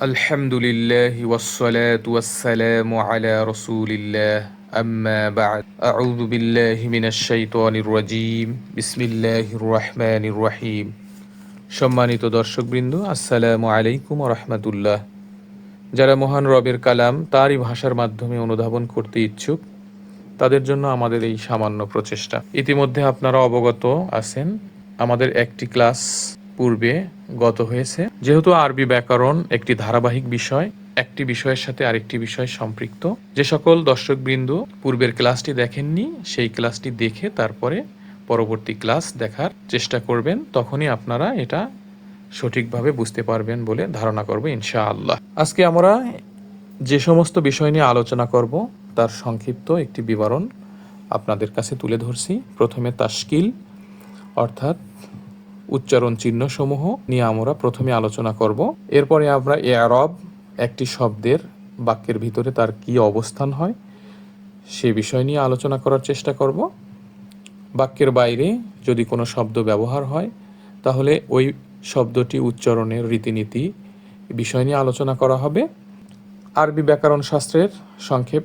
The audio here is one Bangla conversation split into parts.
আলহামদুলিল্লাহি ওয়াসসালাতু ওয়াসসালামু আলা রাসূলিল্লাহ আম্মা বা'দ আউযু বিল্লাহি মিনাশ শাইতানির রাজীম বিসমিল্লাহির রহমানির রহিম। সম্মানিত দর্শকবৃন্দ, আসসালামু আলাইকুম ওয়া রাহমাতুল্লাহ। যারা মহান রবের কালাম তারই ভাষার মাধ্যমে অনুধাবন করতে ইচ্ছুক তাদের জন্য আমাদের এই সামান্য প্রচেষ্টা। ইতিমধ্যে আপনারা অবগত আছেন, আমাদের একটি ক্লাস পূর্বে গত হয়েছে। যেহেতু আরবি ব্যাকরণ একটি ধারাবাহিক বিষয়, একটি বিষয়ের সাথে আরেকটি বিষয় সম্পৃক্ত, যে সকল দর্শকবৃন্দ পূর্বের ক্লাসটি দেখেননি সেই ক্লাসটি দেখে তারপরে পরবর্তী ক্লাস দেখার চেষ্টা করবেন, তখনই আপনারা এটা সঠিকভাবে বুঝতে পারবেন বলে ধারণা করব ইনশাআল্লাহ। আজকে আমরা যে সমস্ত বিষয় নিয়ে আলোচনা করব তার সংক্ষিপ্ত একটি বিবরণ আপনাদের কাছে তুলে ধরছি। প্রথমে তাশকিল অর্থাৎ উচ্চারণ চিহ্নসমূহ নিয়ে আমরা প্রথমে আলোচনা করব। এরপরে আমরা ইআরাব, একটি শব্দের বাক্যের ভিতরে তার কি অবস্থান হয় সে বিষয় নিয়ে আলোচনা করার চেষ্টা করব। বাক্যের বাইরে যদি কোনো শব্দ ব্যবহার হয় তাহলে ওই শব্দটি উচ্চারণের রীতিনীতি বিষয় নিয়ে আলোচনা করা হবে। আরবি ব্যাকরণ শাস্ত্রের সংক্ষেপ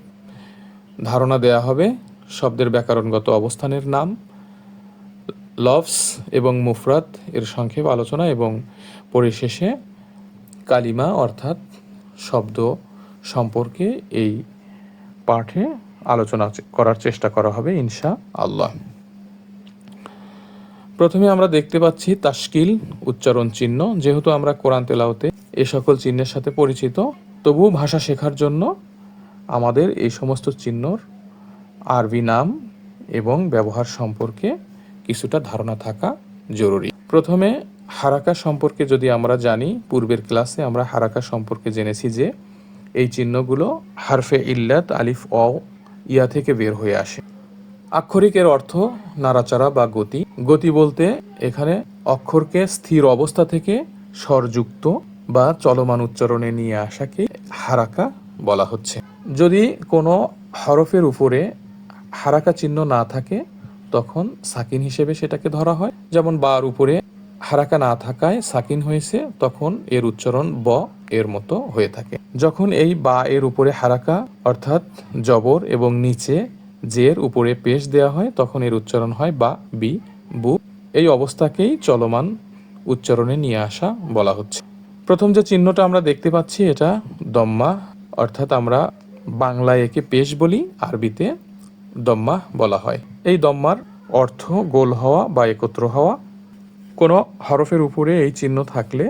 ধারণা দেয়া হবে, শব্দের ব্যাকরণগত অবস্থানের নাম, লফজ এবং মুফরাদ এর সংক্ষেপ আলোচনা, এবং পরিশেষে কালিমা অর্থাৎ শব্দ সম্পর্কে এই পাঠে আলোচনা করার চেষ্টা করা হবে ইনশা আল্লাহ। প্রথমে আমরা দেখতে পাচ্ছি তাশকিল, উচ্চারণ চিহ্ন। যেহেতু আমরা কোরআন তেলাওয়াতে এই সকল চিহ্নের সাথে পরিচিত, তবুও ভাষা শেখার জন্য আমাদের এই সমস্ত চিহ্নর আরবি নাম এবং ব্যবহার সম্পর্কে কিছুটা ধারণা থাকা জরুরি। প্রথমে হারাকা সম্পর্কে যদি আমরা জানি, পূর্বের ক্লাসে আমরা হারাকা সম্পর্কে জেনেছি যে এই চিহ্নগুলো হারফে ইল্লাত আলিফ অ ইয়া থেকে বের হয়ে আসে। আক্ষরিকের অর্থ নাড়াচাড়া বা গতি। গতি বলতে এখানে অক্ষরকে স্থির অবস্থা থেকে স্বরযুক্ত বা চলমান উচ্চারণে নিয়ে আসাকে হারাকা বলা হচ্ছে। যদি কোনো হরফের উপরে হারাকা চিহ্ন না থাকে তখন সাকিন হিসেবে সেটাকে ধরা হয়। যেমন বার উপরে হারাকা না থাকায় সাকিন হয়েছে, তখন এর উচ্চারণ ব এর মতো হয়ে থাকে। যখন এই বা এর উপরে হারাকা অর্থাৎ জবর এবং নিচে জের উপরে পেশ দেওয়া হয় তখন এর উচ্চারণ হয় বা, বি, বু। এই অবস্থাকেই চলমান উচ্চারণে নিয়ে আসা বলা হচ্ছে। প্রথম যে চিহ্নটা আমরা দেখতে পাচ্ছি এটা দম্মা, অর্থাৎ আমরা বাংলায় একে পেশ বলি, আরবিতে দম্মা বলা হয়। এই দম্মার অর্থ গোল হওয়া বা একত্র হওয়া। কোনো হরফের উপরে এই চিহ্ন থাকলে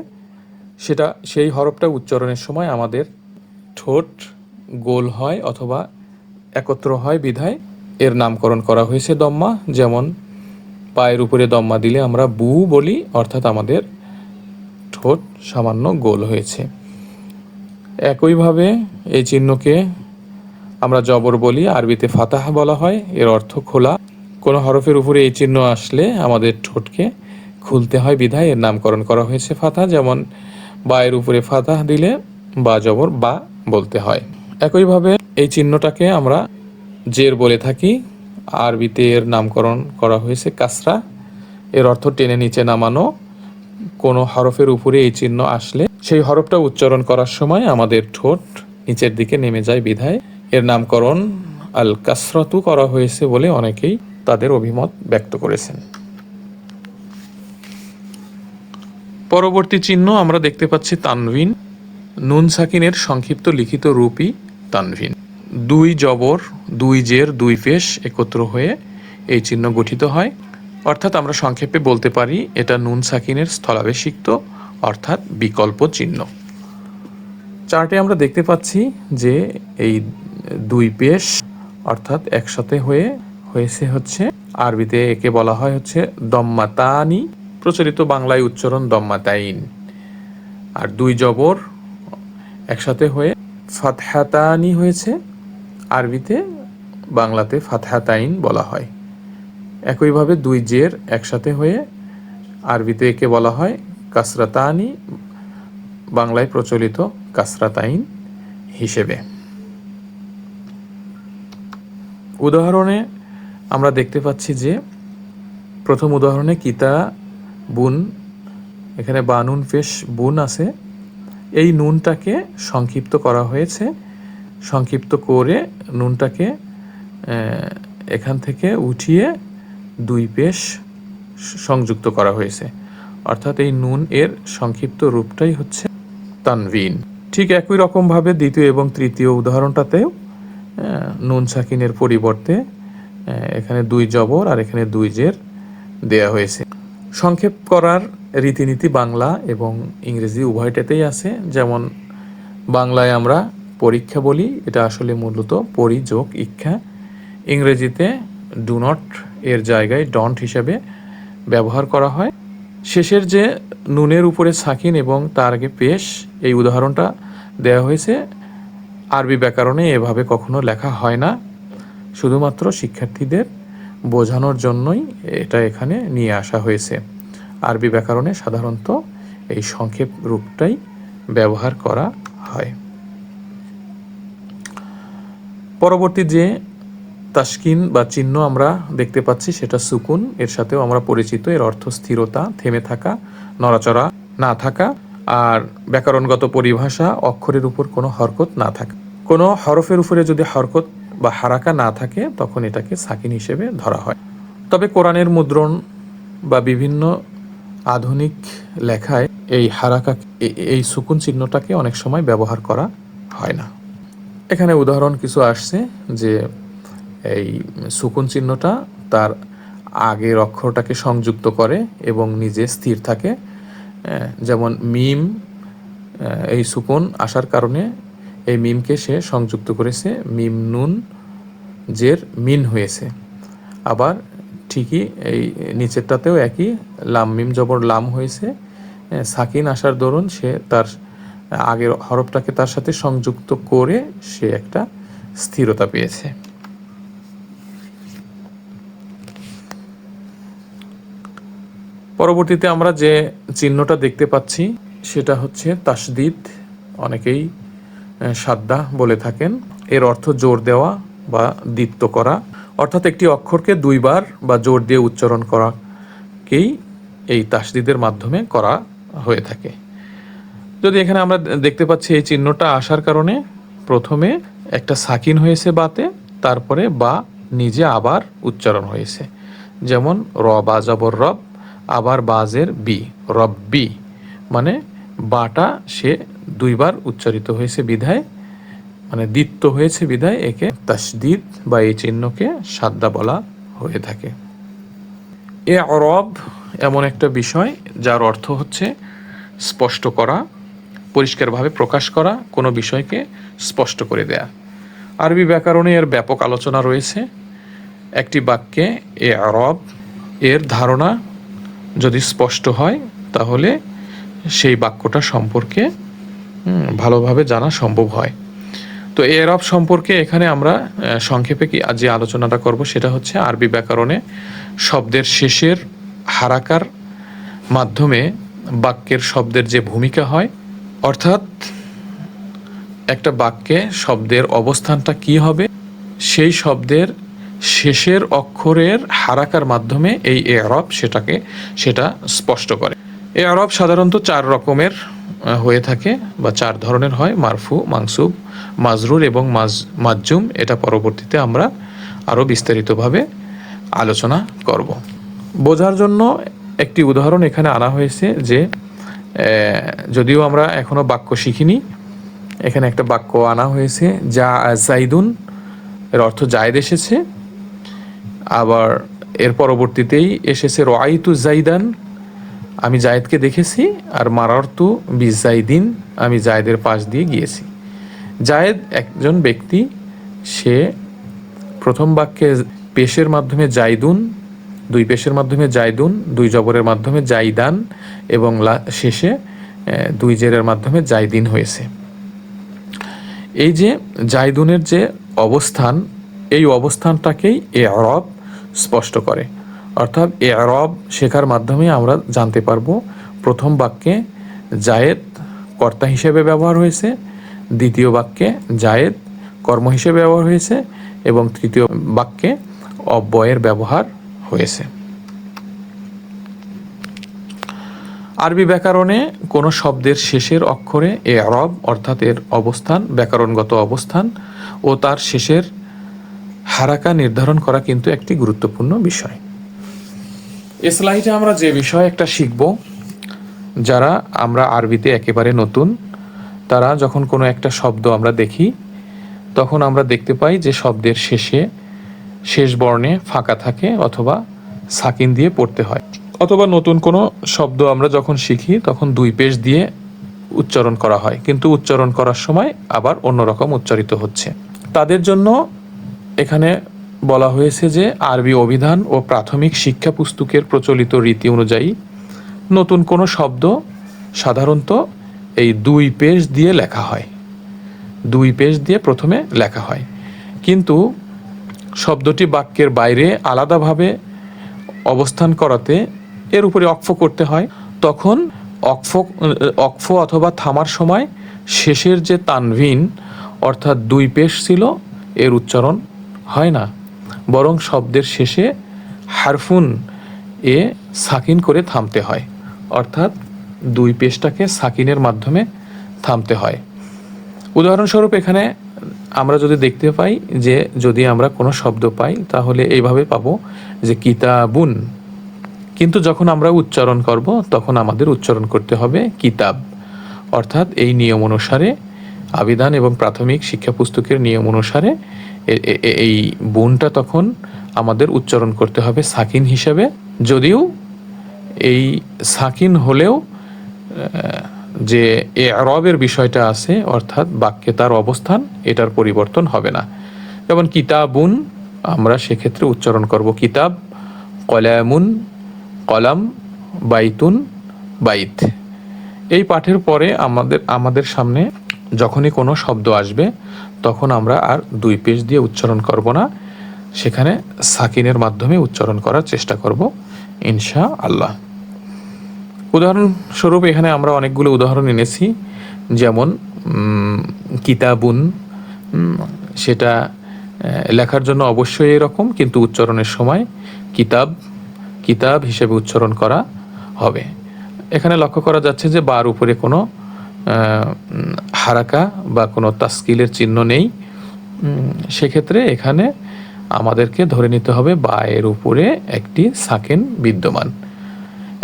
সেই হরফটা উচ্চারণের সময় আমাদের ঠোঁট গোল হয় অথবা একত্র হয়, বিধায় এর নামকরণ করা হয়েছে দম্মা। যেমন পায়ের উপরে দম্মা দিলে আমরা বু বলি, অর্থাৎ আমাদের ঠোঁট সামান্য গোল হয়েছে। একইভাবে এই চিহ্নকে আমরা জবর বলি, আরবিতে ফাতাহ বলা হয়, এর অর্থ খোলা। কোনো হরফের উপরে এই চিহ্ন আসলে আমাদের ঠোঁটকে খুলতে হয়, বিধায় এর নামকরণ করা হয়েছে ফাতাহ। যেমন বায়ের উপরে ফাতাহ দিলে বা জবর বা বলতে হয়। একইভাবে এই চিহ্নটাকে আমরা জের বলে থাকি, আরবিতে এর নামকরণ করা হয়েছে কাসরা, এর অর্থ টেনে নিচে নামানো। কোনো হরফের উপরে এই চিহ্ন আসলে সেই হরফটা উচ্চারণ করার সময় আমাদের ঠোঁট নিচের দিকে নেমে যায়, বিধায় এর নামকরণ আল কাসরাতু করা হয়েছে বলে অনেকেই তাদের অভিমত ব্যক্ত করেছেন। পরবর্তী চিহ্ন আমরা দেখতে পাচ্ছি তানভিন। নুন সাকিনের সংক্ষিপ্ত লিখিত রূপই তানভিন। দুই জবর, দুই জের, দুই পেশ একত্র হয়ে এই চিহ্ন গঠিত হয়। অর্থাৎ আমরা সংক্ষেপে বলতে পারি এটা নুন সাকিনের স্থলাভিষিক্ত অর্থাৎ বিকল্প চিহ্ন। চার্টে আমরা দেখতে পাচ্ছি যে এই দুই পেশ অর্থাৎ একসাথে হয়েছে হচ্ছে, আরবিতে একে বলা হয় হচ্ছে দম্মাতানি, প্রচলিত বাংলায় উচ্চারণ দম্মাতাইন। আর দুই জবর একসাথে হয়ে ফাতহাতানি হয়েছে, আরবিতে বাংলাতে ফাতহাতাইন বলা হয়। একইভাবে দুই জের একসাথে হয়ে আরবিতে একে বলা হয় কাসরাতানি, বাংলায় প্রচলিত কাসরাতাইন হিসেবে। উদাহরণে আমরা দেখতে পাচ্ছি যে প্রথম উদাহরণে কিতা বুন, এখানে বানুন পেশ বুন আছে, এই নুনটাকে সংক্ষিপ্ত করা হয়েছে, সংক্ষিপ্ত করে নুনটাকে এখান থেকে উঠিয়ে দুই পেশ সংযুক্ত করা হয়েছে, অর্থাৎ এই নুন এর সংক্ষিপ্ত রূপটাই হচ্ছে তানভিন। ঠিক একই রকমভাবে দ্বিতীয় এবং তৃতীয় উদাহরণটাতেও নুন সাকিনের পরিবর্তে এখানে দুই জবর আর এখানে দুই জের দেয়া হয়েছে। সংক্ষেপ করার রীতিনীতি বাংলা এবং ইংরেজি উভয়টাতেই আছে। যেমন বাংলায় আমরা পরীক্ষা বলি, এটা আসলে মূলত পরিযোগ ইক্ষা। ইংরেজিতে ডু নট এর জায়গায় ডন্ট হিসাবে ব্যবহার করা হয়। শেষের যে নুনের উপরে সাকিন এবং তার আগে পেশ, এই উদাহরণটা দেওয়া হয়েছে। আরবি ব্যাকরণে এভাবে কখনো লেখা হয় না, শুধুমাত্র শিক্ষার্থীদের বোঝানোর জন্যই এটা এখানে নিয়ে আসা হয়েছে। আরবি ব্যাকরণে সাধারণত এই সংক্ষেপ রূপটাই ব্যবহার করা হয়। পরবর্তী যে তাসকিন বা চিহ্ন আমরা দেখতে পাচ্ছি সেটা সুকুন। এর সাথেও আমরা পরিচিত। এর অর্থ স্থিরতা, থেমে থাকা, নড়াচড়া না থাকা। আর ব্যাকরণগত পরিভাষা অক্ষরের উপর কোনো হরকত না থাকা। কোনো হরফের উপরে যদি হরকত বা হারাকা না থাকে তখন এটাকে সাকিন হিসেবে ধরা হয়। তবে কোরআনের মুদ্রণ বা বিভিন্ন আধুনিক লেখায় এই হারাকা, এই সুকুন চিহ্নটাকে অনেক সময় ব্যবহার করা হয় না। এখানে উদাহরণ কিছু আসছে যে এই সুকুন চিহ্নটা তার আগের অক্ষরটাকে সংযুক্ত করে এবং নিজে স্থির থাকে। যেমন মিম, এই সুকুন আসার কারণে এই মিমকে সে সংযুক্ত করেছে, মিম নুন জের মিন হয়েছে। আবার ঠিকই এই নিচেরটাতেও একই, লাম মিম জবর লাম হয়েছে। সাকিন আসার দরুন সে তার আগের হরফটাকে তার সাথে সংযুক্ত করে সে একটা স্থিরতা পেয়েছে। পরবর্তীতে আমরা যে চিহ্নটা দেখতে পাচ্ছি সেটা হচ্ছে তাসদিদ, অনেকেই সাদ্দা বলে থাকেন। এর অর্থ জোর দেওয়া বা দ্বিত্ব করা, অর্থাৎ একটি অক্ষরকে দুইবার বা জোর দিয়ে উচ্চারণ করাকেই এই তাসদিদের মাধ্যমে করা হয়ে থাকে। যদি এখানে আমরা দেখতে পাচ্ছি এই চিহ্নটা আসার কারণে প্রথমে একটা সাকিন হয়েছে বাতে, তারপরে বা নিজে আবার উচ্চারণ হয়েছে। যেমন র বা জবর রব, আবার বাজের বি, রব্বি, মানে বাটা সে দুইবার উচ্চারিত হয়েছে বিধায়, মানে দ্বিত্ব হয়েছে বিধায় একে তাসদিদ বা এই চিহ্নকে সাদ্দা বলা হয়ে থাকে। এ অরব এমন একটা বিষয় যার অর্থ হচ্ছে স্পষ্ট করা, পরিষ্কারভাবে প্রকাশ করা, কোনো বিষয়কে স্পষ্ট করে দেয়া। আরবি ব্যাকরণে এর ব্যাপক আলোচনা রয়েছে। একটি বাক্যে এ অরব এর ধারণা যদি স্পষ্ট হয় তাহলে সেই বাক্যটা সম্পর্কে ভালোভাবে জানা সম্ভব হয়। তো এরব সম্পর্কে এখানে আমরা সংক্ষেপে যে আলোচনাটা করব সেটা হচ্ছে আরবি ব্যাকরণে শব্দের শেষের হারাকার মাধ্যমে বাক্যের শব্দের যে ভূমিকা হয়, অর্থাৎ একটা বাক্যে শব্দের অবস্থানটা কি হবে সেই শব্দের শেষের অক্ষরের হারাকার মাধ্যমে এই এরব সেটা স্পষ্ট করে। এরব সাধারণত চার রকমের হয়ে থাকে বা চার ধরনের হয়: মারফু, মানসুব, মাজরুর এবং মাজজুম। এটা পরবর্তীতে আমরা আরও বিস্তারিতভাবে আলোচনা করব। বোঝার জন্য একটি উদাহরণ এখানে আনা হয়েছে যে যদিও আমরা এখনো বাক্য শিখিনি, এখানে একটা বাক্য আনা হয়েছে যা জাইদুন, এর অর্থ জায়েদ এসেছে। আবার এর পরবর্তীতেই এসেছে রাআইতু জাইদান, আমি জায়েদকে দেখেছি। আর মারারতু বিজাইদিন, আমি জায়েদের পাশ দিয়ে গিয়েছি। জায়েদ একজন ব্যক্তি, সে প্রথম বাক্যে পেশের মাধ্যমে জাইদুন, দুই পেশের মাধ্যমে জাইদুন, দুই জবরের মাধ্যমে জাইদান এবং শেষে দুই জেরের মাধ্যমে জাইদিন হয়েছে। এই যে জাইদুনের যে অবস্থান, এই অবস্থানটাকেই এরব স্পষ্ট করে। অর্থাৎ এরব শেখার মাধ্যমে আমরা জানতে পারবো প্রথম বাক্যে জায়েদ কর্তা হিসেবে ব্যবহার হয়েছে, দ্বিতীয় বাক্যে জায়েদ কর্ম হিসেবে ব্যবহার হয়েছে এবং তৃতীয় বাক্যে অব্যয়ের ব্যবহার হয়েছে। আরবি ব্যাকরণে কোনো শব্দের শেষের অক্ষরে এরব অর্থাৎ এর অবস্থান, ব্যাকরণগত অবস্থান ও তার শেষের হারাকা নির্ধারণ করা কিন্তু একটি গুরুত্বপূর্ণ বিষয়। এ স্লাইডে আমরা যে বিষয় একটা শিখব, যারা আমরা আরবিতে একেবারে নতুন, তারা যখন কোনো একটা শব্দ আমরা দেখি তখন আমরা দেখতে পাই যে শব্দের শেষ বর্ণে ফাঁকা থাকে অথবা সাকিন দিয়ে পড়তে হয়, অথবা নতুন কোনো শব্দ আমরা যখন শিখি তখন দুই পেশ দিয়ে উচ্চারণ করা হয়, কিন্তু উচ্চারণ করার সময় আবার অন্যরকম উচ্চারিত হচ্ছে। তাদের জন্য এখানে বলা হয়েছে যে আরবি অভিধান ও প্রাথমিক শিক্ষা পুস্তকের প্রচলিত রীতি অনুযায়ী নতুন কোনো শব্দ সাধারণত এই দুই পেশ দিয়ে লেখা হয়, দুই পেশ দিয়ে প্রথমে লেখা হয়, কিন্তু শব্দটি বাক্যের বাইরে আলাদাভাবে অবস্থান করাতে এর উপরে অক্ফ করতে হয়। তখন অক্ফ অথবা থামার সময় শেষের যে তানভিন অর্থাৎ দুই পেশ ছিল এর উচ্চারণ হয় না, বরং শব্দের শেষে হারফুন এ সাকিন করে থামতে হয়, অর্থাৎ দুই পেশটাকে সাকিনের মাধ্যমে থামতে হয়। উদাহরণস্বরূপ এখানে আমরা যদি দেখতে পাই যে যদি আমরা কোনো শব্দ পাই তাহলে এইভাবে পাবো যে কিতাবুন, কিন্তু যখন আমরা উচ্চারণ করব তখন আমাদের উচ্চারণ করতে হবে কিতাব, অর্থাৎ এই নিয়ম অনুসারে আবিধান এবং প্রাথমিক শিক্ষা পুস্তকের নিয়ম অনুসারে এই বুনটা তখন আমাদের উচ্চারণ করতে হবে সাকিন হিসেবে, যদিও এই সাকিন হলেও যে এরবের বিষয়টা আছে অর্থাৎ বাক্যে তার অবস্থান এটার পরিবর্তন হবে না। যেমন কিতাবুন আমরা সেক্ষেত্রে উচ্চারণ করব কিতাব, কলামুন কলাম, বাইতুন বাইত। এই পাঠের পরে আমাদের সামনে যখনই কোনো শব্দ আসবে তখন আমরা আর দুই পেশ দিয়ে উচ্চারণ করব না, সেখানে সাকিনের মাধ্যমে উচ্চারণ করার চেষ্টা করব ইনশা আল্লাহ। উদাহরণস্বরূপ এখানে আমরা অনেকগুলো উদাহরণ এনেছি, যেমন কিতাবুন, সেটা লেখার জন্য অবশ্যই এরকম, কিন্তু উচ্চারণের সময় কিতাব কিতাব হিসেবে উচ্চারণ করা হবে। এখানে লক্ষ্য করা যাচ্ছে যে বার উপরে কোনো হারাকা বা কোনো তাস্কিলের চিহ্ন নেই, সেক্ষেত্রে এখানে আমাদেরকে ধরে নিতে হবে বায়ের উপরে একটি সাকিন বিদ্যমান।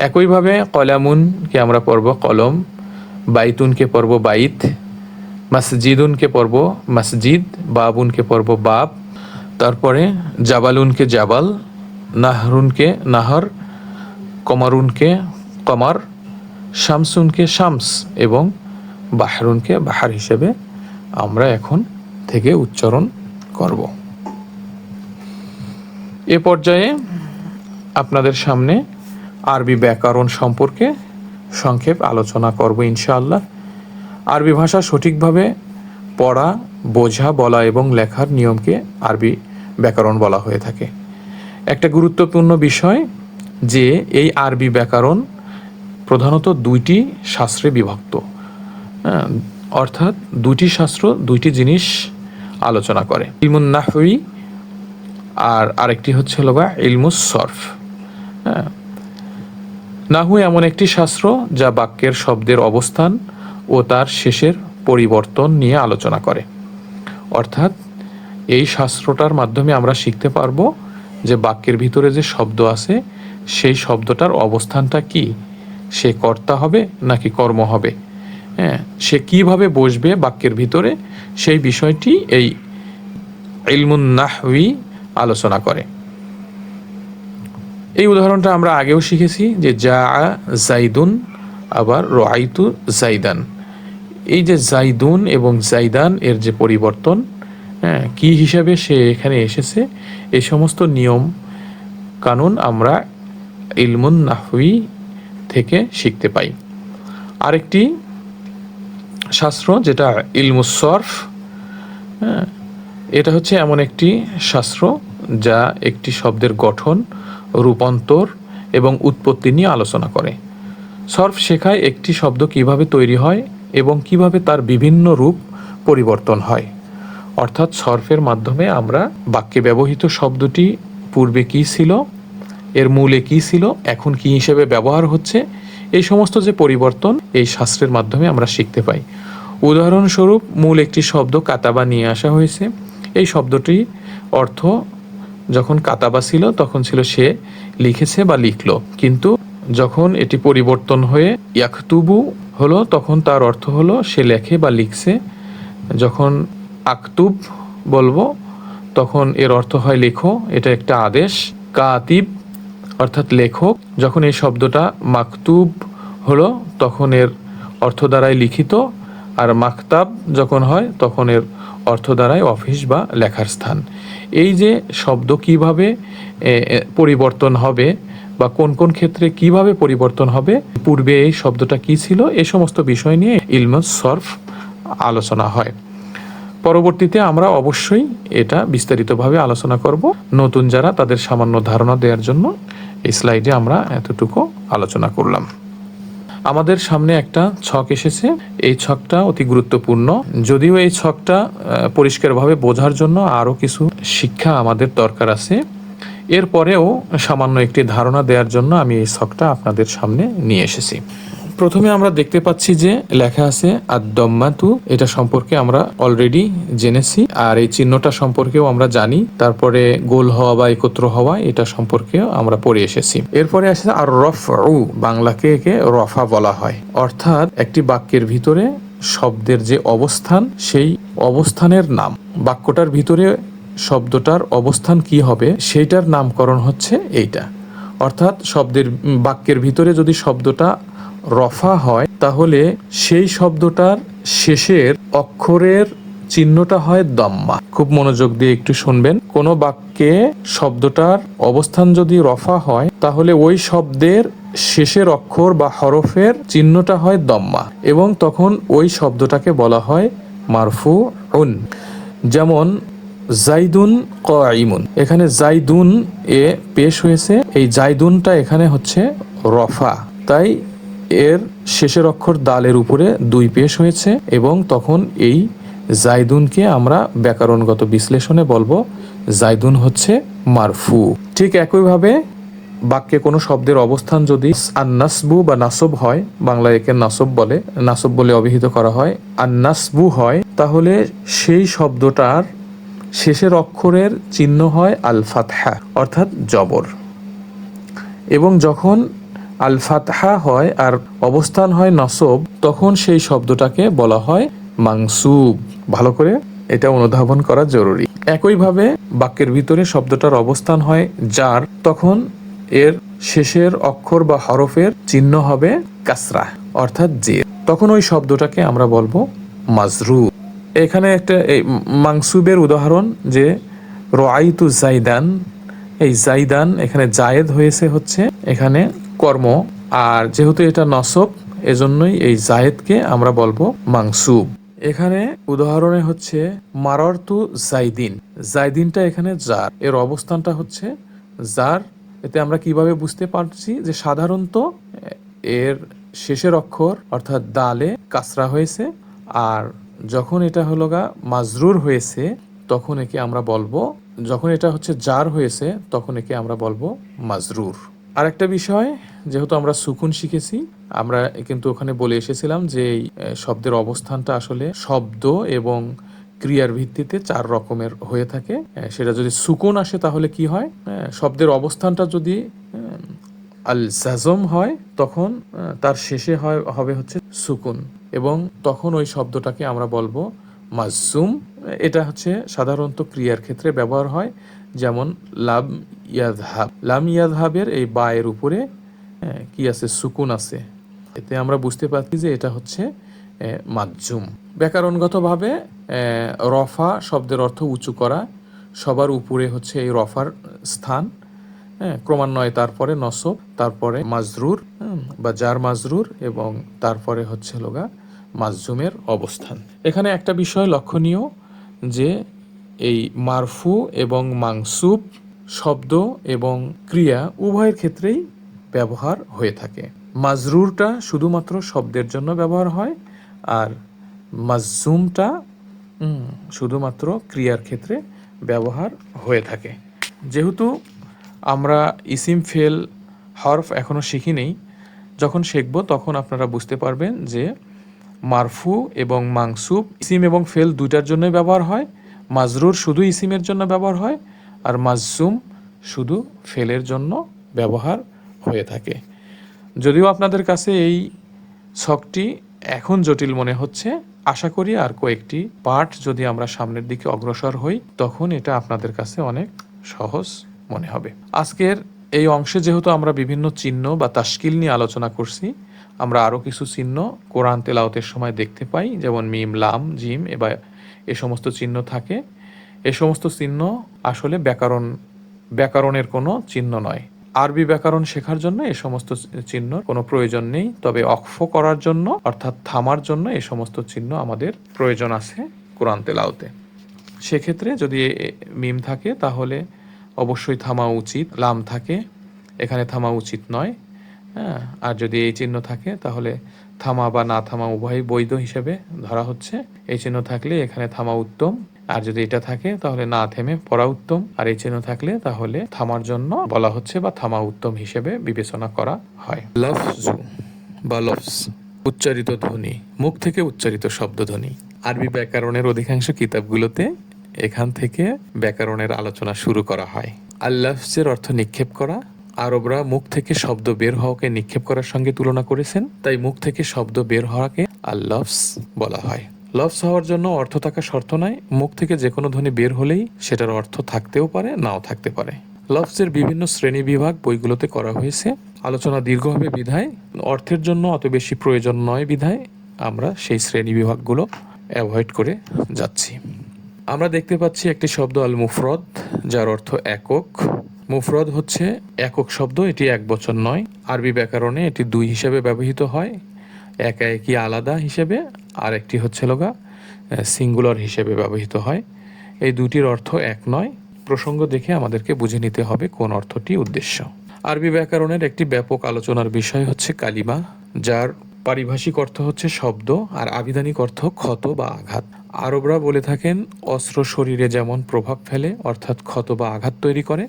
একইভাবে কলামুনকে আমরা পড়ব কলম, বাইতুনকে পড়ব বাইত, মসজিদুনকে পড়ব মসজিদ, বাবুনকে পড়ব বাব, তারপরে জাবালুনকে জাবাল, নাহরুনকে নাহর, কমারুনকে কমার, শামসুনকে শামস এবং বাহরুনকে বাহার হিসেবে আমরা এখন থেকে উচ্চারণ করব। এ পর্যায়ে আপনাদের সামনে আরবি ব্যাকরণ সম্পর্কে সংক্ষেপ আলোচনা করব ইনশাআল্লাহ। আরবি ভাষা সঠিকভাবে পড়া, বোঝা, বলা এবং লেখার নিয়মকে আরবি ব্যাকরণ বলা হয়ে থাকে। একটা গুরুত্বপূর্ণ বিষয় যে এই আরবি ব্যাকরণ প্রধানত দুইটি শাস্ত্রে বিভক্ত, অর্থাৎ দুইটি শাস্ত্র দুইটি জিনিস আলোচনা করে, ইলমুন নাহউই আর আরেকটি হচ্ছে হলো ইলমুস সরফ। নাহু এমন একটি শাস্ত্র যা বাক্যের শব্দের অবস্থান ও তার শেষের পরিবর্তন নিয়ে আলোচনা করে, অর্থাৎ এই শাস্ত্রটার মাধ্যমে আমরা শিখতে পারবো যে বাক্যের ভিতরে যে শব্দ আছে সেই শব্দটার অবস্থানটা কি, সে কর্তা হবে নাকি কর্ম হবে, সে কিভাবে বসবে বাক্যের ভিতরে, সেই বিষয়টি এই ইলমুন নাহউই আলোচনা করে। এই উদাহরণটা আমরা আগেও শিখেছি যে জা জাইদুন, আবার রাআইতু জাইদান। এই যে জাইদুন এবং জাইদান এর যে পরিবর্তন কি হিসাবে সে এখানে এসেছে, এই সমস্ত নিয়ম কানুন আমরা ইলমুন নাহউই থেকে শিখতে পাই। আরেকটি শাস্ত্র যেটা ইলমুস সরফ, এটা হচ্ছে এমন একটি শাস্ত্র যা একটি শব্দের গঠন, রূপান্তর এবং উৎপত্তি নিয়ে আলোচনা করে। সরফ শেখায় একটি শব্দ কিভাবে তৈরি হয় এবং কিভাবে তার বিভিন্ন রূপ পরিবর্তন হয়, অর্থাৎ সরফের মাধ্যমে আমরা বাক্যে ব্যবহৃত শব্দটি পূর্বে কী ছিল, এর মূলে কী ছিল, এখন কী হিসেবে ব্যবহার হচ্ছে, এই সমস্ত যে পরিবর্তন এই শাস্ত্রের মাধ্যমে আমরা শিখতে পাই। উদাহরণস্বরূপ মূল একটি শব্দ কাতাবা নিয়ে আসা হয়েছে। এই শব্দটি অর্থ যখন কাতাবা ছিল তখন ছিল সে লিখেছে বা লিখলো, কিন্তু যখন এটি পরিবর্তন হয়ে ইয়াকতুবু হলো তখন তার অর্থ হলো সে লেখে বা লিখছে। যখন আক্তুব বলবো তখন এর অর্থ হয় লেখো, এটা একটা আদেশ। কাতিব অর্থাৎ লেখক। যখন এই শব্দটা মাকতুব হলো তখন এর অর্থ দ্বারায় লিখিত, আর মাকতাব যখন হয় তখন এর অর্থ দ্বারায় অফিস বা লেখার স্থান। এই যে শব্দ কিভাবে পরিবর্তন হবে বা কোন কোন ক্ষেত্রে কিভাবে পরিবর্তন হবে, পূর্বে এই শব্দটা কি ছিল, এই সমস্ত বিষয় নিয়ে ইলমুস সরফ আলোচনা হয়। পরবর্তীতে আমরা অবশ্যই এটা বিস্তারিতভাবে আলোচনা করব। নতুন যারা তাদের সামান্য ধারণা দেওয়ার জন্য এই স্লাইডে আমরা এতটুকু আলোচনা করলাম। আমাদের সামনে একটা ছক এসেছে। এই ছকটা অতি গুরুত্বপূর্ণ, যদিও এই ছকটা পরিষ্কারভাবে বোঝার জন্য আরও কিছু শিক্ষা আমাদের দরকার আছে। এরপরেও সামান্য একটি ধারণা দেওয়ার জন্য আমি এই ছকটা আপনাদের সামনে নিয়ে এসেছি। প্রথমে আমরা দেখতে পাচ্ছি যে লেখা আছে আদ-দাম্মাতু, এটা সম্পর্কে আমরা অলরেডি জেনেছি, আর এই চিহ্নটা সম্পর্কেও আমরা জানি। তারপরে গোল হওয়া বা একত্র হওয়া, এটা সম্পর্কেও আমরা পড়ে এসেছি। এরপরে আসে আর রফউ, বাংলাকে একে রফা বলা হয়, অর্থাৎ একটি বাক্যের ভিতরে শব্দের যে অবস্থান সেই অবস্থানের নাম। বাক্যটার ভিতরে শব্দটার অবস্থান কি হবে সেইটার নামকরণ হচ্ছে এইটা। অর্থাৎ বাক্যের ভিতরে যদি শব্দটা রফা হয় তাহলে সেই শব্দটার শেষের অক্ষরের চিহ্নটা হয় দম্মা। খুব মনোযোগ দিয়ে একটু শুনবেন। কোনো বাক্যে শব্দটার অবস্থান যদি রফা হয় তাহলে ওই শব্দের শেষের অক্ষর বা হরফের চিহ্নটা হয় দম্মা, এবং তখন ওই শব্দটাকে বলা হয় মারফুউন। যেমন জাইদুন কাইমুন, এখানে জাইদুন এ পেশ হয়েছে, এই জাইদুনটা এখানে হচ্ছে রফা, তাই এর শেষের অক্ষর দালের উপরে দুই পেশ হয়েছে, এবং তখন এই জাইদুনকে আমরা ব্যাকরণগত বিশ্লেষণে বলবো জাইদুন হচ্ছে মারফু। ঠিক একইভাবে বাক্যে কোনো শব্দের অবস্থান যদি আন্নাসবু বা নাসব হয়, বাংলায় একে নাসব বলে, নাসব বলে অভিহিত করা হয়, আন্নাসবু হয়, তাহলে সেই শব্দটার শেষের অক্ষরের চিহ্ন হয় আল ফাতহা অর্থাৎ জবর। এবং যখন আল ফাতহা হয় আর অবস্থান হয় নসব, তখন সেই শব্দটাকে বলা হয় মাংসুব। ভালো করে এটা অনুধাবন করা জরুরি। একইভাবে বাক্যের ভিতরে শব্দটার অবস্থান হয় জার, তখন এর শেষের অক্ষর বা হরফের চিহ্ন হবে কাসরা অর্থাৎ জের, তখন ওই শব্দটাকে আমরা বলবো মাজরু। এখানে একটা মাংসুবের উদাহরণ যে রাআইতু জাইদান, এই জাইদান এখানে জায়েদ হয়েছে হচ্ছে এখানে কর্ম, আর যেহেতু এটা নসব এজন্যই এই জায়েদকে আমরা বলবো মাংসুব। এখানে উদাহরণে হচ্ছে মাররতু জাইদিন, জাইদিনটা এখানে জার, এর অবস্থানটা হচ্ছে জার। এতে আমরা কিভাবে বুঝতে পারছি যে সাধারণত এর শেষের অক্ষর অর্থাৎ দালে কাসরা হয়েছে, আর যখন এটা হলো মাজরুর হয়েছে তখন একে আমরা বলবো, যখন এটা হচ্ছে জার হয়েছে তখন একে আমরা বলবো মাজরুর। আরেকটা বিষয়, যেহেতু আমরা সুকুন শিখেছি, আমরা কিন্তু ওখানে বলে এসেছিলাম যে এই শব্দের অবস্থানটা আসলে শব্দ এবং ক্রিয়ার ভিত্তিতে চার রকমের হয়ে থাকে। সেটা যদি সুকুন আসে তাহলে কি হয়, শব্দের অবস্থানটা যদি আল জাজম হয় তখন তার শেষে হবে হচ্ছে সুকুন, এবং তখন ওই শব্দটাকে আমরা বলবো মাজজুম। এটা হচ্ছে সাধারণত ক্রিয়ার ক্ষেত্রে ব্যবহার হয়, যেমন লাম ইয়াযহাব, লাম ইয়াযহাবের এই বায়ের উপরে কি আছে, সুকুন আছে। এতে আমরা বুঝতে পারছি যে এটা হচ্ছে মাজজুম। ব্যাকরণগতভাবে রফা শব্দের অর্থ উঁচু করা, সবার উপরে হচ্ছে এই রফার স্থান, ক্রমান্বয়ে তারপরে নসব, তারপরে মাজরুর বা জার মাজরুর, এবং তারপরে হচ্ছে মাজজুমের অবস্থান। এখানে একটা বিষয় লক্ষণীয় যে এই মারফু এবং মাংসুব শব্দ এবং ক্রিয়া উভয়ের ক্ষেত্রেই ব্যবহার হয়ে থাকে। মাজরুরটা শুধুমাত্র শব্দের জন্য ব্যবহার হয়, আর মাজজুমটা শুধুমাত্র ক্রিয়ার ক্ষেত্রে ব্যবহার হয়ে থাকে। যেহেতু আমরা ইসিম ফেল হরফ এখনো শিখিনি, যখন শিখব তখন আপনারা বুঝতে পারবেন যে মারফু এবং মাংসুব ইসিম এবং ফেল দুইটার জন্যই ব্যবহার হয়, মাজরুর শুধু ইসিমের জন্য ব্যবহার হয়, আর মাজসুম শুধু ফেলের জন্য ব্যবহার হয়ে থাকে। যদিও আপনাদের কাছে এই ছকটি এখন জটিল মনে হচ্ছে, আশা করি আর কয়েকটি পাঠ যদি আমরা সামনের দিকে অগ্রসর হই তখন এটা আপনাদের কাছে অনেক সহজ মনে হবে। আজকের এই অংশে যেহেতু আমরা বিভিন্ন চিহ্ন বা তাশকিল নিয়ে আলোচনা করছি, আমরা আরও কিছু চিহ্ন কোরআন তেলাওয়াতের সময় দেখতে পাই, যেমন মিম, লাম, জিম এবার এ সমস্ত চিহ্ন থাকে। এ সমস্ত চিহ্ন আসলে ব্যাকরণের কোনো চিহ্ন নয়। আরবি ব্যাকরণ শেখার জন্য এ সমস্ত চিহ্ন কোনো প্রয়োজন নেই, তবে অক্ফ করার জন্য অর্থাৎ থামার জন্য এ সমস্ত চিহ্ন আমাদের প্রয়োজন আছে কোরআন তেলাওতে। সেক্ষেত্রে যদি মিম থাকে তাহলে অবশ্যই থামা উচিত, লাম থাকে এখানে থামা উচিত নয়, হ্যাঁ। আর যদি এই চিহ্ন থাকে তাহলে থামা বা না থামা উভয়ই বৈধ হিসেবে ধরা হচ্ছে। এই চিহ্ন থাকলে এখানে থামা উত্তম, আর যদি এটা থাকে তাহলে না থেমে পড়া উত্তম, আর এই চিহ্ন থাকলে তাহলে থামার জন্য বলা হচ্ছে বা থামা উত্তম হিসেবে বিবেচনা করা হয়। লফজু বা লফজ উচ্চারিত ধ্বনি, মুখ থেকে উচ্চারিত শব্দধ্বনি। আরবি ব্যাকরণের অধিকাংশ কিতাবগুলোতে এখান থেকে ব্যাকরণের আলোচনা শুরু করা হয়। আল-লফজের অর্থ নিক্ষেপ করা। আরবরা মুখ থেকে শব্দ বের হওয়াকে নিক্ষেপ করার সঙ্গে তুলনা করেছেন, তাই মুখ থেকে শব্দ বের হওয়াকে আল-লফজ বলা হয়। লফজ হওয়ার জন্য অর্থ থাকা শর্ত নয়, মুখ থেকে যে কোনো ধ্বনি বের হলেই সেটার অর্থ থাকতেও পারে, নাও থাকতে পারে। লফজের বিভিন্ন শ্রেণী বিভাগ বইগুলোতে করা হয়েছে, আলোচনা দীর্ঘ হবে বিধায়, অর্থের জন্য অত বেশি প্রয়োজন নয় বিধায় আমরা সেই শ্রেণী বিভাগগুলো অ্যাভয়েড করে যাচ্ছি। আমরা দেখতে পাচ্ছি একটি শব্দ আল মুফরদ, যার অর্থ একক। মুফরদ হচ্ছে একক শব্দ, এটি এক বচন নয়। আরবি ব্যাকরণে এটি দুই হিসেবে ব্যবহৃত হয়, একা একই আলাদা হিসেবে, আর একটি হচ্ছে লগা সিঙ্গুলার হিসেবে ব্যবহৃত হয়। এই দুটির অর্থ এক নয়। প্রসঙ্গ দেখে আমাদেরকে বুঝে নিতে হবে কোন অর্থটি উদ্দেশ্য। আরবি ব্যাকরণের একটি ব্যাপক আলোচনার বিষয় হচ্ছে কালিমা, যার পারিভাষিক অর্থ হচ্ছে শব্দ আর আবিধানিক অর্থ ক্ষত বা আঘাত। আরবরা বলে থাকেন অস্ত্র শরীরে যেমন প্রভাব ফেলে অর্থাৎ ক্ষত বা আঘাত তৈরি করে,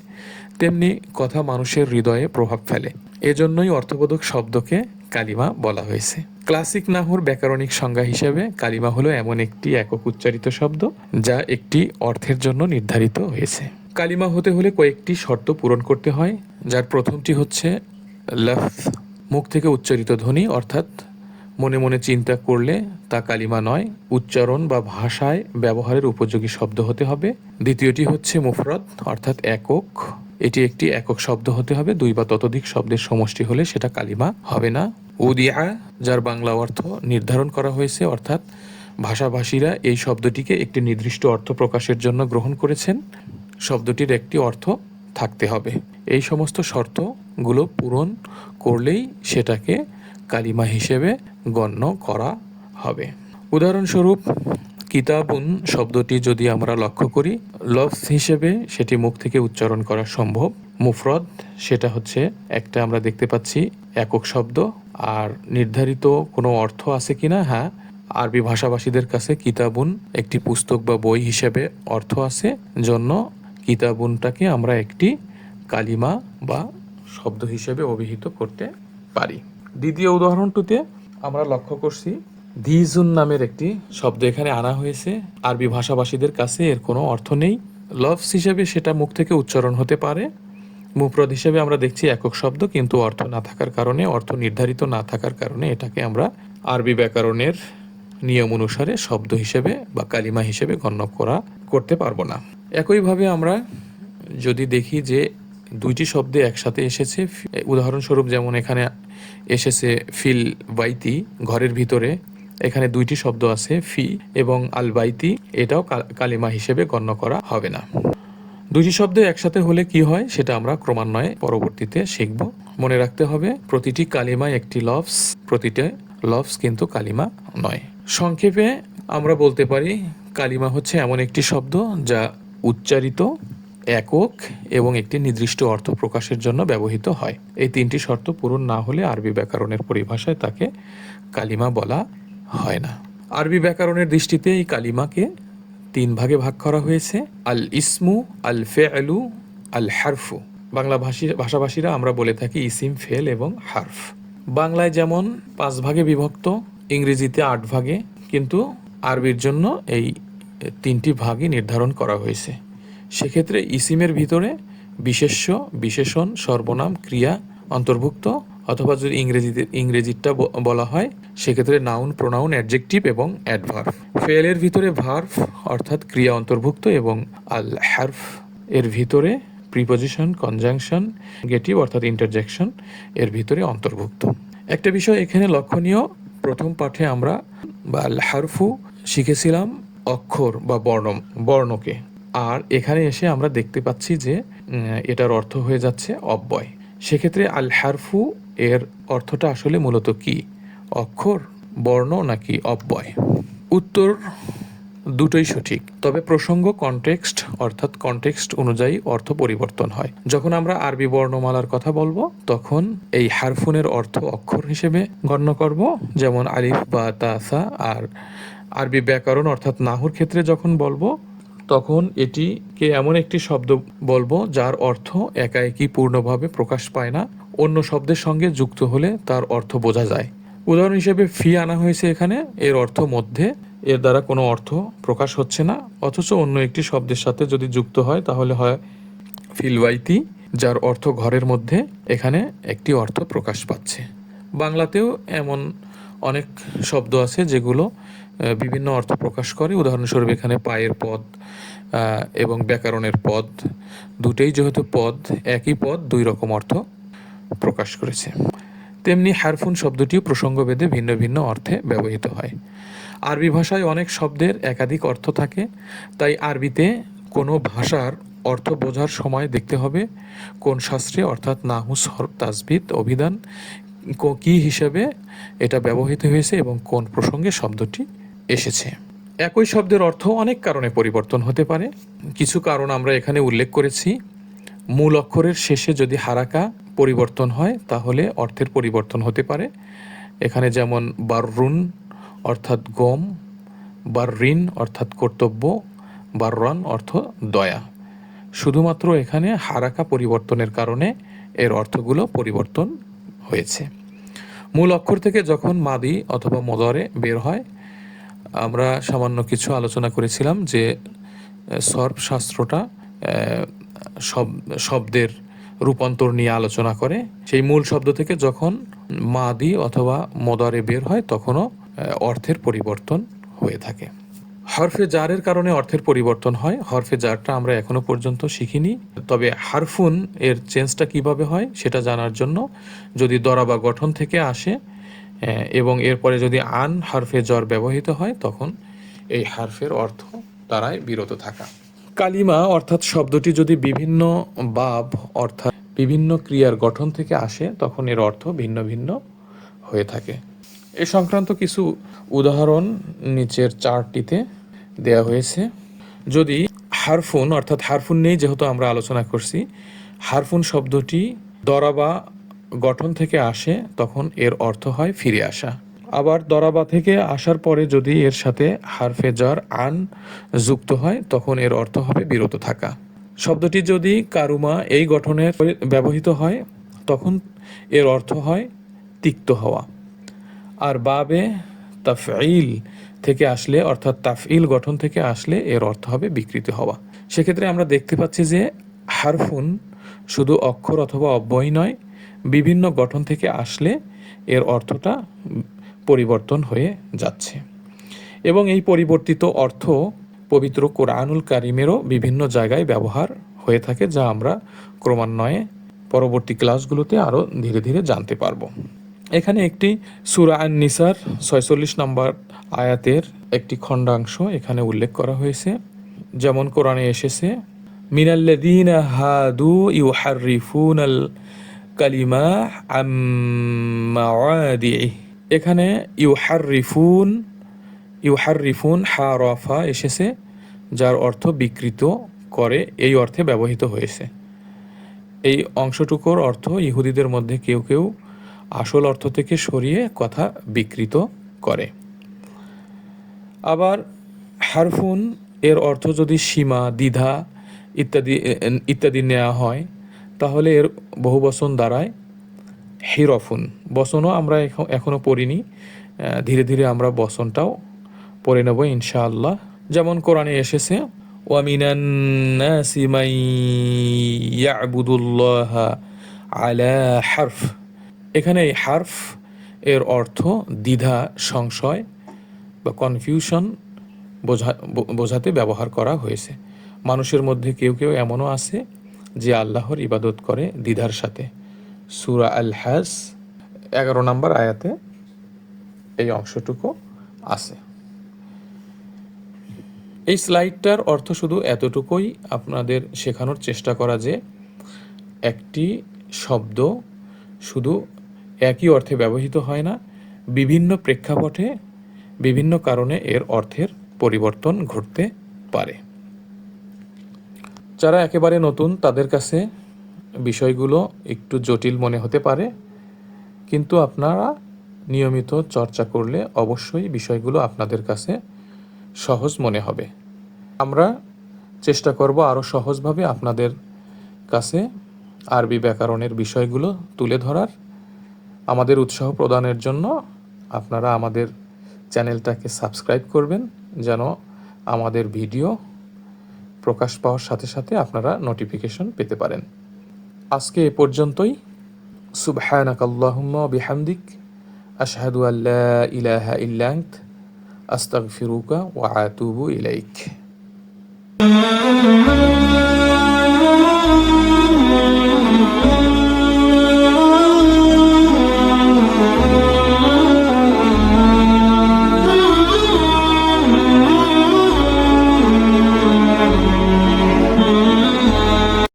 তেমনি কথা মানুষের হৃদয়ে প্রভাব ফেলে। এজন্যই অর্থবোধক শব্দকে কালিমা বলা হয়েছে। ক্লাসিক নাহুর ব্যাকরণিক সংজ্ঞা হিসেবে কালিমা হলো এমন একটি একক উচ্চারিত শব্দ যা একটি অর্থের জন্য নির্ধারিত হয়েছে। কালিমা হতে হলে কয়েকটি শর্ত পূরণ করতে হয়, যার প্রথমটি হচ্ছে লফজ, মুখ থেকে উচ্চারিত ধ্বনি, অর্থাৎ মনে মনে চিন্তা করলে তা কালিমা নয়, উচ্চারণ বা ভাষায় ব্যবহারের উপযোগী শব্দ হতে হবে। দ্বিতীয়টি হচ্ছে মুফরদ, অর্থাৎ একক, এটি একটি একক শব্দ হতে হবে, দুই বা ততোধিক শব্দের সমষ্টি হলে সেটা কালিমা হবে না। উদিয়া, যার বাংলা অর্থ নির্ধারণ করা হয়েছে, অর্থাৎ ভাষাভাষীরা এই শব্দটিকে একটি নির্দিষ্ট অর্থ প্রকাশের জন্য গ্রহণ করেছেন, শব্দটির একটি অর্থ থাকতে হবে। এই সমস্ত শর্তগুলো পূরণ করলেই সেটাকে কালিমা হিসেবে গণ্য করা হবে। উদাহরণস্বরূপ কিতাবুন শব্দটি যদি আমরা লক্ষ্য করি, লফজ হিসেবে সেটি মুখ থেকে উচ্চারণ করা সম্ভব। মুফরদ সেটা হচ্ছে একটা আমরা দেখতে পাচ্ছি একক শব্দ, আর নির্ধারিত কোনো অর্থ আছে কিনা, হ্যাঁ, আরবি ভাষাভাষীদের কাছে কিতাবুন একটি পুস্তক বা বই হিসেবে অর্থ আছে, জন্য কিতাবুনটাকে আমরা একটি কালিমা বা শব্দ হিসেবে অভিহিত করতে পারি। দ্বিতীয় উদাহরণটিতে আমরা লক্ষ্য করছি দিজুন নামের একটি শব্দ এখানে আনা হয়েছে। আরবি ভাষাভাষীদের কাছে এর কোনো অর্থ নেই, লফজ হিসেবে সেটা মুখ থেকে উচ্চারণ হতে পারে। মুফরদ হিসেবে আমরা দেখছি একক শব্দ, কিন্তু অর্থ না থাকার কারণে, অর্থ নির্ধারিত না থাকার কারণে এটাকে আমরা আরবি ব্যাকরণের নিয়ম অনুসারে শব্দ হিসেবে বা কালিমা হিসেবে গণ্য করতে পারবো না। একইভাবে আমরা যদি দেখি যে দুইটি শব্দে একসাথে এসেছে, উদাহরণস্বরূপ যেমন এখানে এসেছে ফিল বাইতি, ঘরের ভিতরে, এখানে দুইটি শব্দ আছে ফি এবং আল বাইতি, এটাও কালিমা হিসেবে গণ্য করা হবে না। দুইটি শব্দ একসাথে হলে কি হয় সেটা আমরা ক্রমান্বয়ে পরবর্তীতে শিখব। মনে রাখতে হবে প্রতিটি কালিমা একটি লফজ, প্রতিটি লফজ কিন্তু কালিমা নয়। সংক্ষেপে আমরা বলতে পারি কালিমা হচ্ছে এমন একটি শব্দ যা উচ্চারিত, একক এবং একটি নির্দিষ্ট অর্থ প্রকাশের জন্য ব্যবহৃত হয়। এই তিনটি শর্ত পূরণ না হলে আরবি ব্যাকরণের পরিভাষায় তাকে কালিমা বলা হয় না। আরবি ব্যাকরণের দৃষ্টিতে এই কালিমাকে তিন ভাগে ভাগ করা হয়েছে, আল ইসমু, আল ফেআলু, আল হারফু। বাংলা ভাষাভাষীরা আমরা বলে থাকি ইসিম, ফেল এবং হারফ। বাংলায় যেমন 5 ভাগে বিভক্ত, ইংরেজিতে 8 ভাগে, কিন্তু আরবির জন্য এই 3টি ভাগই নির্ধারণ করা হয়েছে। সেক্ষেত্রে ইসিমের ভিতরে বিশেষ্য, বিশেষণ, সর্বনাম, ক্রিয়া অন্তর্ভুক্ত, অথবা যদি ইংরেজিটা বলা হয় সেক্ষেত্রে নাউন, প্রোনাউন, অ্যাডজেক্টিভ এবং অ্যাডভার্ব। ফেলের ভিতরে ভার্ব অর্থাৎ ক্রিয়া অন্তর্ভুক্ত এবং আল হারফ এর ভিতরে প্রিপোজিশন, কনজাংশন, গেটিভ অর্থাৎ ইন্টারজেকশন এর ভিতরে অন্তর্ভুক্ত। একটা বিষয় এখানে লক্ষণীয়, প্রথম পাঠে আমরা বা আল হারফু শিখেছিলাম অক্ষর বা বর্ণকে, আর এখানে এসে আমরা দেখতে পাচ্ছি যে এটার অর্থ হয়ে যাচ্ছে অব্যয়। সেক্ষেত্রে আল হারফু এর অর্থটা আসলে মূলত কি, অক্ষর, বর্ণ নাকি অব্যয়? উত্তর দুটোই সঠিক, তবে প্রসঙ্গ, কনটেক্সট অর্থাৎ কনটেক্সট অনুযায়ী অর্থ পরিবর্তন হয়। যখন আমরা আরবি বর্ণমালার কথা বলবো তখন এই হারফুনের অর্থ অক্ষর হিসেবে গণ্য করব, যেমন আলিফ বা তা সা। আর আরবি ব্যাকরণ অর্থাৎ নাহুর ক্ষেত্রে যখন বলবো তখন এটিকে এমন একটি শব্দ বলবো যার অর্থ একাএকি পূর্ণভাবে প্রকাশ পায় না, অন্য শব্দের সঙ্গে যুক্ত হলে তার অর্থ বোঝা যায়। উদাহরণ হিসেবে ফি আনা হয়েছে এখানে, এর অর্থ মধ্যে, এর দ্বারা কোনো অর্থ প্রকাশ হচ্ছে না, অথচ অন্য একটি শব্দের সাথে যদি যুক্ত হয় তাহলে হয় ফিলওয়াইতি, যার অর্থ ঘরের মধ্যে, এখানে একটি অর্থ প্রকাশ পাচ্ছে। বাংলাতেও এমন অনেক শব্দ আছে যেগুলো বিভিন্ন অর্থ প্রকাশ করে। উদাহরণস্বরূপ এখানে পায়ের পদ এবং ব্যাকরণের পদ, দুটেই যেহেতু পদ, একই পদ 2 রকম অর্থ প্রকাশ করেছে। তেমনি হারফুন শব্দটিও প্রসঙ্গভেদে ভিন্ন ভিন্ন অর্থে ব্যবহৃত হয়। আরবি ভাষায় অনেক শব্দের একাধিক অর্থ থাকে, তাই আরবিতে কোনো ভাষার অর্থ বোঝার সময় দেখতে হবে কোন শাস্ত্রে অর্থাৎ নাহু, সরফ, তাসবিদ, অভিধান কি হিসেবে এটা ব্যবহৃত হয়েছে এবং কোন প্রসঙ্গে শব্দটি এসেছে। একই শব্দের অর্থ অনেক কারণে পরিবর্তন হতে পারে। কিছু কারণ আমরা এখানে উল্লেখ করেছি। মূল অক্ষরের শেষে যদি হারাকা পরিবর্তন হয় তাহলে অর্থের পরিবর্তন হতে পারে। এখানে যেমন বাররুন অর্থাৎ গম, বাররিন অর্থাৎ কর্তব্য, বাররান অর্থ দয়া। শুধুমাত্র এখানে হারাকা পরিবর্তনের কারণে এর অর্থগুলো পরিবর্তন হয়েছে। মূল অক্ষর থেকে যখন মাদি অথবা মদরে বের হয়, আমরা সামান্য কিছু আলোচনা করেছিলাম যে সর্ব শাস্ত্রটা শব্দের রূপান্তর নিয়ে আলোচনা করে। সেই মূল শব্দ থেকে যখন মাদি অথবা মদরে বের হয় তখনও অর্থের পরিবর্তন হয়ে থাকে। হরফে জারের কারণে অর্থের পরিবর্তন হয়। হরফে জারটা আমরা এখনো পর্যন্ত শিখিনি, তবে হারফুন এর চেঞ্জটা কিভাবে হয় সেটা জানার জন্য যদি দরাবা গঠন থেকে আসে এবং এরপরে যদি আন হারফে জর ব্যবহৃত হয় তখন এই হারফের অর্থ দ্বারায় বিরত থাকা। কালিমা অর্থাৎ শব্দটি যদি বিভিন্ন বাব অর্থাৎ বিভিন্ন ক্রিয়ার গঠন থেকে আসে তখন এর অর্থ ভিন্ন ভিন্ন হয়ে থাকে। এ সংক্রান্ত কিছু উদাহরণ নিচের চার্টটিতে দেয়া হয়েছে। যদি হারফুন অর্থাৎ হারফুন নেই, যেহেতু আমরা আলোচনা করছি, হারফুন শব্দটি দরাবা গঠন থেকে আসে তখন এর অর্থ হয় ফিরে আসা। আবার দরাবা থেকে আসার পরে যদি এর সাথে হারফে জার আন যুক্ত হয় তখন এর অর্থ হবে বিরত থাকা। শব্দটি যদি কারুমা এই গঠনের ব্যবহৃত হয় তখন এর অর্থ হয় তিক্ত হওয়া। আর বাবে তাফঈল থেকে আসলে অর্থাৎ তাফঈল গঠন থেকে আসলে এর অর্থ হবে বিকৃত হওয়া। সেক্ষেত্রে আমরা দেখতে পাচ্ছি যে হারফুন শুধু অক্ষর অথবা অব্যয় নয়, বিভিন্ন গঠন থেকে আসলে এর অর্থটা পরিবর্তন হয়ে যাচ্ছে এবং এই পরিবর্তিত অর্থ পবিত্র কোরআনুল কারিমেরও বিভিন্ন জায়গায় ব্যবহার হয়ে থাকে, যা আমরা ক্রমান্বয়ে পরবর্তী ক্লাসগুলোতে আরও ধীরে ধীরে জানতে পারবো। এখানে একটি সূরা আন-নিসার 46 নম্বর আয়াতের একটি খণ্ডাংশ এখানে উল্লেখ করা হয়েছে। যেমন কোরআনে এসেছে, মিনাল্লাযীনা হাদু ইউহাররিফুনাল কালিমা আম মাওয়াদিহি। এখানে ইউহাররিফুন হারাফা এসেছে, যার অর্থ বিকৃত করে, এই অর্থে ব্যবহৃত হয়েছে। এই অংশটুকুর অর্থ ইহুদিদের মধ্যে কেউ কেউ আসল অর্থ থেকে সরিয়ে কথা বিকৃত করে। আবার হারফুন এর অর্থ যদি সীমা, দ্বিধা ইত্যাদি ইত্যাদি নেওয়া হয় তাহলে এর বহুবচন দাঁড়ায় হিরফুন, বসনও আমরা এখনও পড়িনি, ধীরে ধীরে আমরা বসনটাও পড়ে নেব ইনশাআল্লাহ। যেমন কোরআনে এসেছে, ওয়ামিনান নাসি মান ইয়াবুদুল্লাহা আলা হারফ। এখানে এই হারফ এর অর্থ দ্বিধা, সংশয় বা কনফিউশন বোঝাতে ব্যবহার করা হয়েছে। মানুষের মধ্যে কেউ কেউ এমনও আছে যে আল্লাহর ইবাদত করে দ্বিধার সাথে। সূরা আল হাজ 11 নম্বর আয়াতে এই অংশটুকু আছে। এই স্লাইডটার অর্থ শুধু এতটুকুই আপনাদের শেখানোর চেষ্টা করা যে একটি শব্দ শুধু একই অর্থে ব্যবহৃত হয় না, বিভিন্ন প্রেক্ষাপটে বিভিন্ন কারণে এর অর্থের পরিবর্তন ঘটতে পারে। যারা একেবারে নতুন তাদের কাছে বিষয়গুলো একটু জটিল মনে হতে পারে, কিন্তু আপনারা নিয়মিত চর্চা করলে অবশ্যই বিষয়গুলো আপনাদের কাছে সহজ মনে হবে। আমরা চেষ্টা করব আরও সহজভাবে আপনাদের কাছে আরবি ব্যাকরণের বিষয়গুলো তুলে ধরার। আমাদের উৎসাহ প্রদানের জন্য আপনারা আমাদের চ্যানেলটাকে সাবস্ক্রাইব করবেন, যেন আমাদের ভিডিও প্রকাশ পাওয়ার সাথে সাথে আপনারা নোটিফিকেশন পেতে পারেন। আজকে এ পর্যন্তই। সুবহানাকাল্লাহুম্মা বিহামদিক, আশহাদু আল্লা ইলাহা ইল্লা আনত, আস্তাগফিরুকা ওয়া আতুবু ইলাইক।